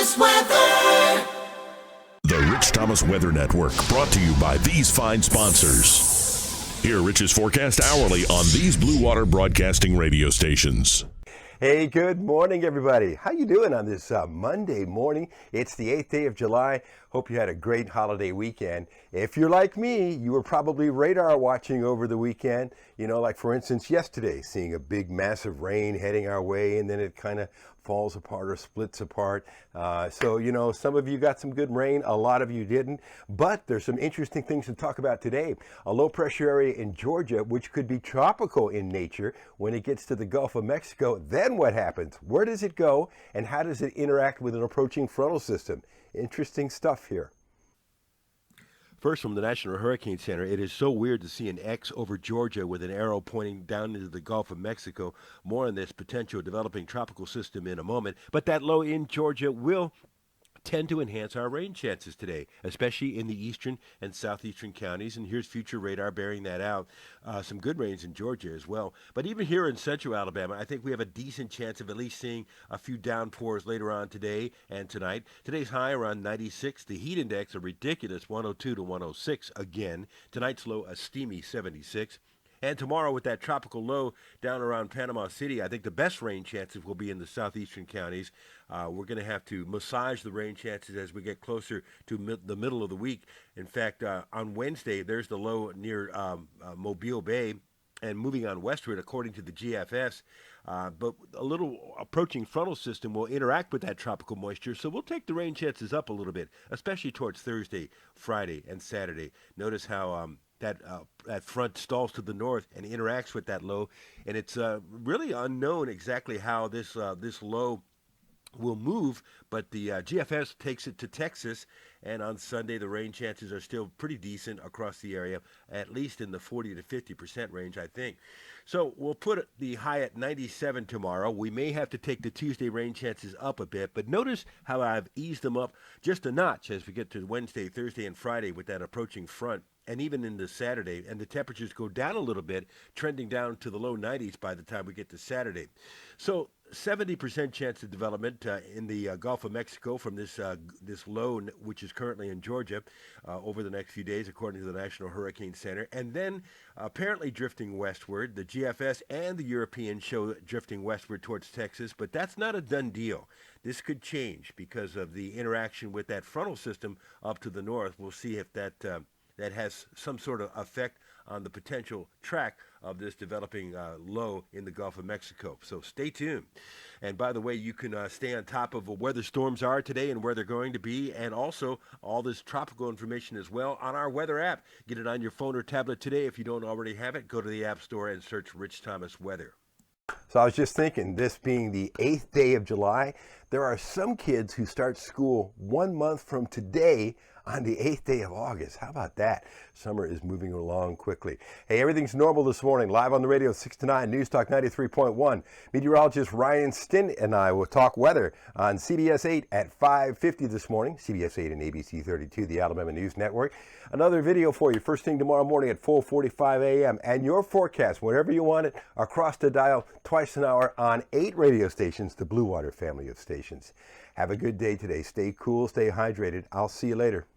Thomas Weather. The Rich Thomas Weather Network, brought to you by these fine sponsors. Hear Rich's forecast hourly on these Blue Water Broadcasting radio stations. Hey, good morning, everybody. How you doing on this Monday morning? It's the 8th day of July. Hope you had a great holiday weekend. If you're like me, you were probably radar watching over the weekend. You know, like for instance, yesterday, seeing a big, massive rain heading our way, and then it kind of falls apart or splits apart. So, you know, some of you got some good rain, a lot of you didn't. But there's some interesting things to talk about today. A low pressure area in Georgia, which could be tropical in nature when it gets to the Gulf of Mexico. Then what happens? Where does it go? And how does it interact with an approaching frontal system? Interesting stuff here. First, from the National Hurricane Center, it is so weird to see an X over Georgia with an arrow pointing down into the Gulf of Mexico. More on this potential developing tropical system in a moment. But that low in Georgia will tend to enhance our rain chances today, especially in the eastern and southeastern counties. And here's future radar bearing that out. Some good rains in Georgia as well. But even here in central Alabama, I think we have a decent chance of at least seeing a few downpours later on today and tonight. Today's high around 96. The heat index a ridiculous 102 to 106 again. Tonight's low a steamy 76. And tomorrow with that tropical low down around Panama City, I think the best rain chances will be in the southeastern counties. We're going to have to massage the rain chances as we get closer to the middle of the week. In fact, on Wednesday, there's the low near Mobile Bay and moving on westward according to the GFS. But a little approaching frontal system will interact with that tropical moisture, so we'll take the rain chances up a little bit, especially towards Thursday, Friday, and Saturday. Notice how that front stalls to the north and interacts with that low, and it's really unknown exactly how this low will move, but the GFS takes it to Texas, and on Sunday the rain chances are still pretty decent across the area, at least in the 40 to 50% range, I think. So we'll put the high at 97 tomorrow. We may have to take the Tuesday rain chances up a bit, but notice how I've eased them up just a notch as we get to Wednesday, Thursday, and Friday with that approaching front. And even into Saturday, and the temperatures go down a little bit, trending down to the low 90s by the time we get to Saturday. So 70% chance of development in the Gulf of Mexico from this low, which is currently in Georgia, over the next few days, according to the National Hurricane Center. And then apparently drifting westward. The GFS and the European show drifting westward towards Texas, but that's not a done deal. This could change because of the interaction with that frontal system up to the north. We'll see if that has some sort of effect on the potential track of this developing low in the Gulf of Mexico. So stay tuned. And by the way, you can stay on top of where the storms are today and where they're going to be, and also all this tropical information as well on our weather app. Get it on your phone or tablet today. If you don't already have it, go to the App Store and search Rich Thomas Weather. So I was just thinking, this being the 8th day of July, there are some kids who start school 1 month from today on the 8th day of August. How about that? Summer is moving along quickly. Hey, everything's normal this morning. Live on the radio, 6 to 9, News Talk 93.1. Meteorologist Ryan Stint and I will talk weather on CBS 8 at 5:50 this morning. CBS 8 and ABC 32, the Alabama News Network. Another video for you first thing tomorrow morning at 4:45 a.m. And your forecast, wherever you want it, across the dial twice an hour on 8 radio stations, the Blue Water family of stations. Have a good day today. Stay cool, stay hydrated. I'll see you later.